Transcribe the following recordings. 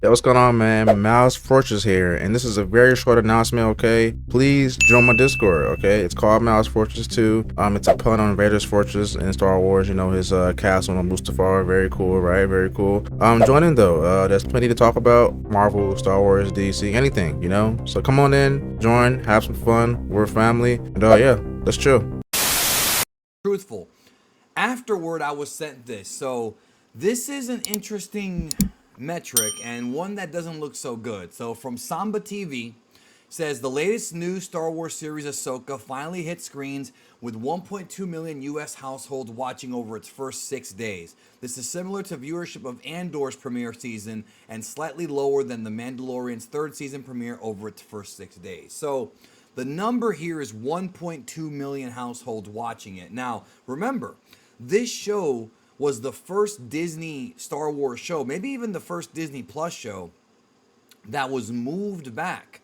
Yo, what's going on, man? Mouse Fortress here, and this is a very short announcement, okay? Please join my Discord, okay? It's called Mouse Fortress 2. It's a pun on Vader's Fortress in Star Wars, you know, his castle on Mustafar. Very cool, right? Very cool. Join in though. There's plenty to talk about. Marvel, Star Wars, DC, anything, you know? So come on in, join, have some fun. We're a family. And yeah, let's chill. Truthful. Afterward, I was sent this. So this is an interesting metric and one that doesn't look so good. So from Samba TV says the latest new Star Wars series Ahsoka finally hit screens with 1.2 million US households watching over its first 6 days. This is similar to viewership of Andor's premiere season and slightly lower than The Mandalorian's third season premiere over its first 6 days. So the number here is 1.2 million households watching it. Now, remember, this show was the first Disney Star Wars show, maybe even the first Disney Plus show that was moved back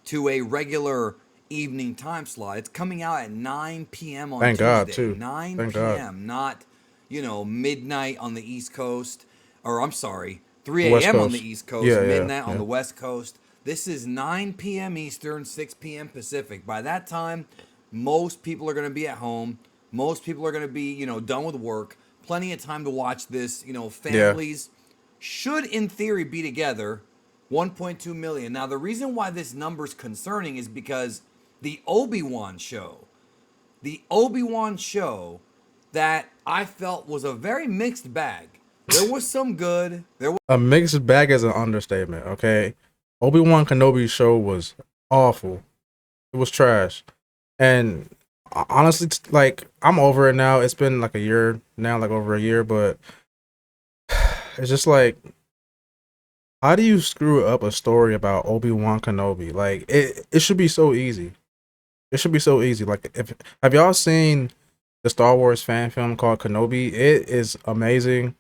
to a regular evening time slot. It's coming out at 9 p.m. on Thank God, Tuesday. too. 9 Thank God. p.m., not, midnight on the East Coast, or I'm sorry, The 3 West a.m. on the Coast. East Coast, Yeah, yeah, midnight on yeah. the West Coast. This is 9 p.m. Eastern, 6 p.m. Pacific. By that time, most people are going to be at home. Most people are going to be, done with work. Plenty of time to watch this. Yeah. Families should, in theory, be together. 1.2 million. Now, the reason why this number is concerning is because the Obi-Wan show, the Obi-Wan show that I felt was a very mixed bag. There was some good. There was A mixed bag is an understatement, okay? Obi-Wan Kenobi's show was awful. It was trash. And honestly, like, I'm over it now. It's been like a year now, like over a year, but it's just like, how do you screw up a story about Obi-Wan Kenobi? Like, it should be so easy. It should be so easy. Like, if have y'all seen the Star Wars fan film called Kenobi? It is amazing,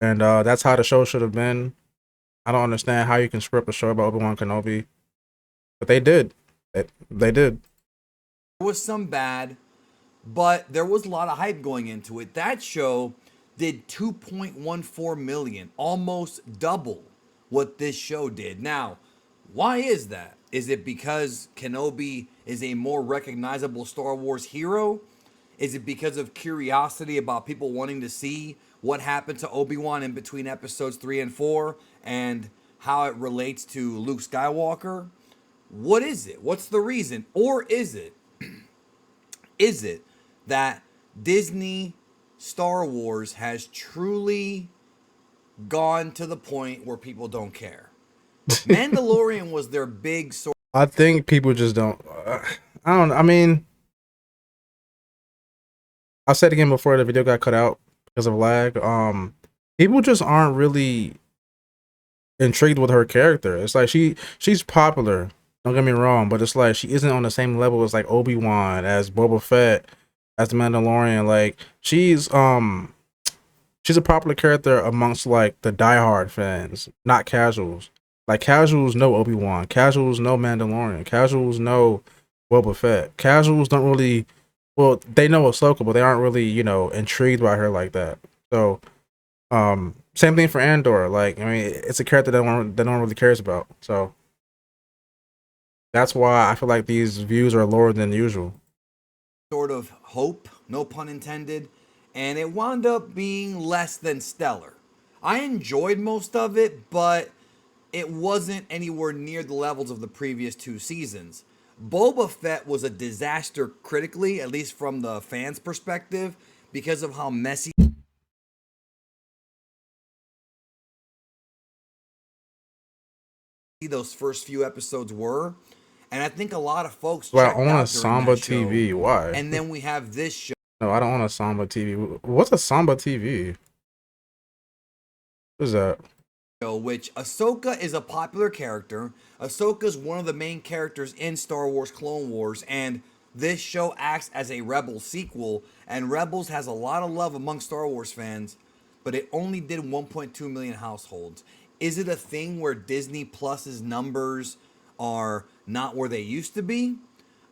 and that's how the show should have been. I don't understand how you can script a show about Obi-Wan Kenobi, but they did. They did. some bad, but there was a lot of hype going into it. That show did 2.14 million, almost double what this show did. Now, why is that? Is it because Kenobi is a more recognizable Star Wars hero? Is it because of curiosity about people wanting to see what happened to Obi-Wan in between episodes 3 and 4 and how it relates to Luke Skywalker? What is it? What's the reason? Or is it that Disney Star Wars has truly gone to the point where people don't care? Mandalorian was their big source. I think people just don't. I don't. I mean, I said again before the video got cut out because of lag. People just aren't really intrigued with her character. It's like she's popular. Don't get me wrong, but it's like she isn't on the same level as like Obi-Wan, as Boba Fett, as the Mandalorian. Like she's a popular character amongst like the diehard fans, not casuals. Like casuals know Obi-Wan, casuals know Mandalorian, casuals know Boba Fett. Casuals don't really, well, they know Ahsoka, but they aren't really, intrigued by her like that. So same thing for Andor. Like, I mean, it's a character that no one really cares about. So that's why I feel like these views are lower than usual. Sort of hope, no pun intended, and it wound up being less than stellar. I enjoyed most of it, but it wasn't anywhere near the levels of the previous two seasons. Boba Fett was a disaster critically, at least from the fans' perspective, because of how messy those first few episodes were. And I think a lot of folks But I checked own a out during Samba that show. TV. Why? And then we have this show. No, I don't own a Samba TV. What's a Samba TV? What is that? Which Ahsoka is a popular character. Ahsoka is one of the main characters in Star Wars Clone Wars, and this show acts as a Rebels sequel, and Rebels has a lot of love among Star Wars fans, but it only did 1.2 million households. Is it a thing where Disney Plus's numbers are not where they used to be?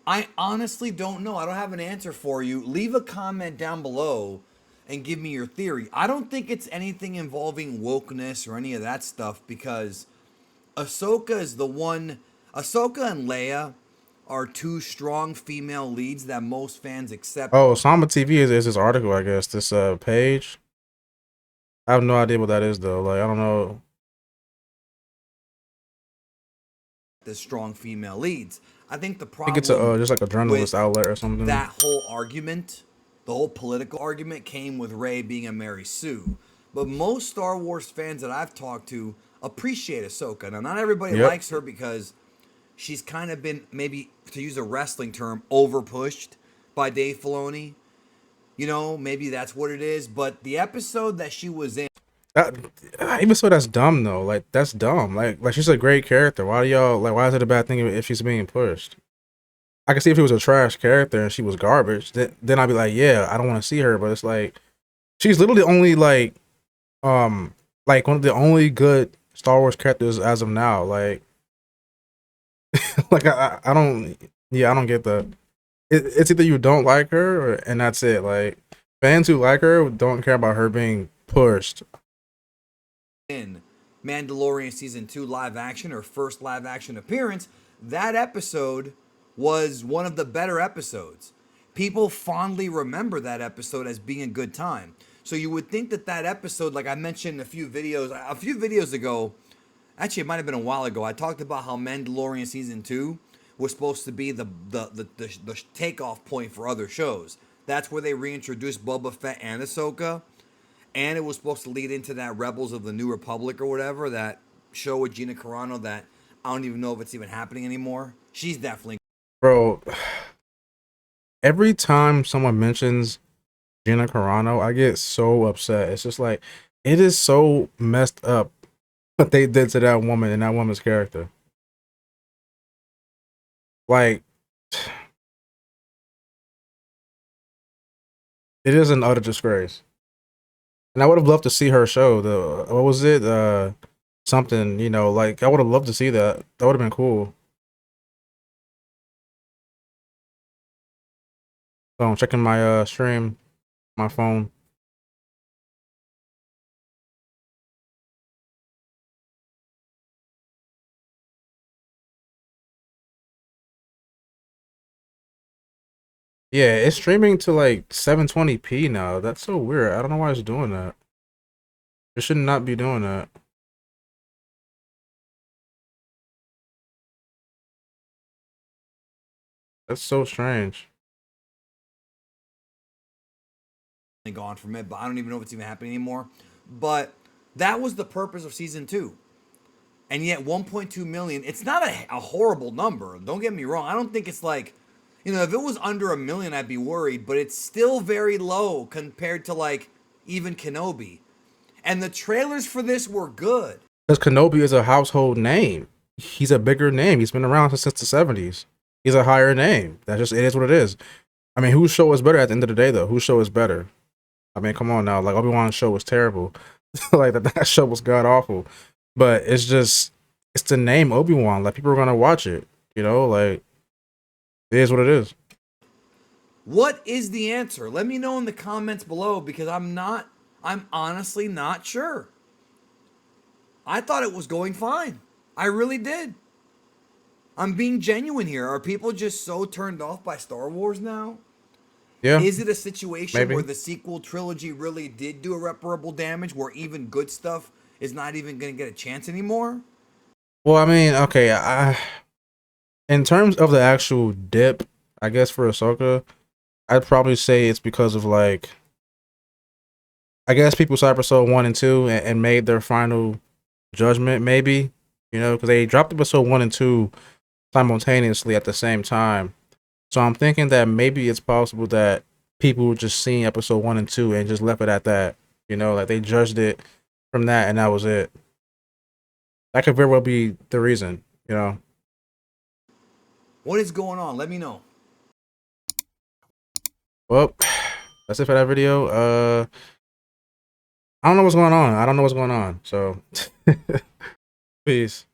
I honestly don't know. I don't have an answer for you. Leave a comment down below and give me your theory. I don't think it's anything involving wokeness or any of that stuff because Ahsoka is the one. Ahsoka and Leia are two strong female leads that most fans accept. Oh, Samba TV is this article, I guess. This page. I have no idea what that is though. Like I don't know. The strong female leads. I think the I think it's problem just like a journalist with outlet or something. that whole argument, the whole political argument, came with Rey being a Mary Sue. But most Star Wars fans that I've talked to appreciate Ahsoka. Now, not everybody Yep. likes her because she's kind of been, maybe to use a wrestling term, overpushed by Dave Filoni. You know, maybe that's what it is. But the episode that she was in, Even so, that's dumb though. Like that's dumb. Like she's a great character. Why do y'all like? Why is it a bad thing if she's being pushed? I can see if it was a trash character and she was garbage, then I'd be like, yeah, I don't want to see her. But it's like she's literally only like one of the only good Star Wars characters as of now. Like, like I don't, yeah, I don't get that. It's either you don't like her and that's it. Like fans who like her don't care about her being pushed. in Mandalorian Season 2 live action, or first live action appearance, that episode was one of the better episodes. People fondly remember that episode as being a good time. So you would think that that episode, like I mentioned a few videos ago, actually it might have been a while ago, I talked about how Mandalorian Season 2 was supposed to be the takeoff point for other shows. That's where they reintroduced Boba Fett and Ahsoka. And it was supposed to lead into that Rebels of the New Republic or whatever, that show with Gina Carano that I don't even know if it's even happening anymore. She's definitely... Bro, every time someone mentions Gina Carano, I get so upset. It's just like, it is so messed up what they did to that woman and that woman's character. Like, it is an utter disgrace. And I would have loved to see her show. What was it? Something, you know, like I would have loved to see that. That would have been cool. So I'm checking my stream, my phone. Yeah, it's streaming to like 720p now. That's so weird. I don't know why it's doing that. It should not be doing that. That's so strange. gone from it, but I don't even know if it's even happening anymore. But that was the purpose of Season 2. And yet 1.2 million, it's not a horrible number. Don't get me wrong. I don't think it's like, you know, if it was under a million, I'd be worried. But it's still very low compared to like even Kenobi. And the trailers for this were good. Because Kenobi is a household name. He's a bigger name. He's been around since the 70s. He's a higher name. That just, it is what it is. I mean, whose show is better at the end of the day, though? Whose show is better? I mean, come on now. Like, Obi-Wan's show was terrible. Like, that show was god-awful. But it's just, it's the name Obi-Wan. Like, people are going to watch it. You know, like, it is what it is. What is the answer? Let me know in the comments below, because I'm honestly not sure. I thought it was going fine. I really did. I'm being genuine here. Are people just so turned off by Star Wars now? Yeah. Is it a situation maybe. where the sequel trilogy really did do irreparable damage, where even good stuff is not even going to get a chance anymore? Well, I mean, okay, in terms of the actual dip, I guess for Ahsoka, I'd probably say it's because of, like, I guess people saw episode 1 and 2 and made their final judgment, maybe, you know, because they dropped episode 1 and 2 simultaneously at the same time. So I'm thinking that maybe it's possible that people just seen episode 1 and 2 and just left it at that, you know, like they judged it from that and that was it. That could very well be the reason, you know. What is going on? Let me know. Well, that's it for that video. I don't know what's going on. I don't know what's going on. So, peace.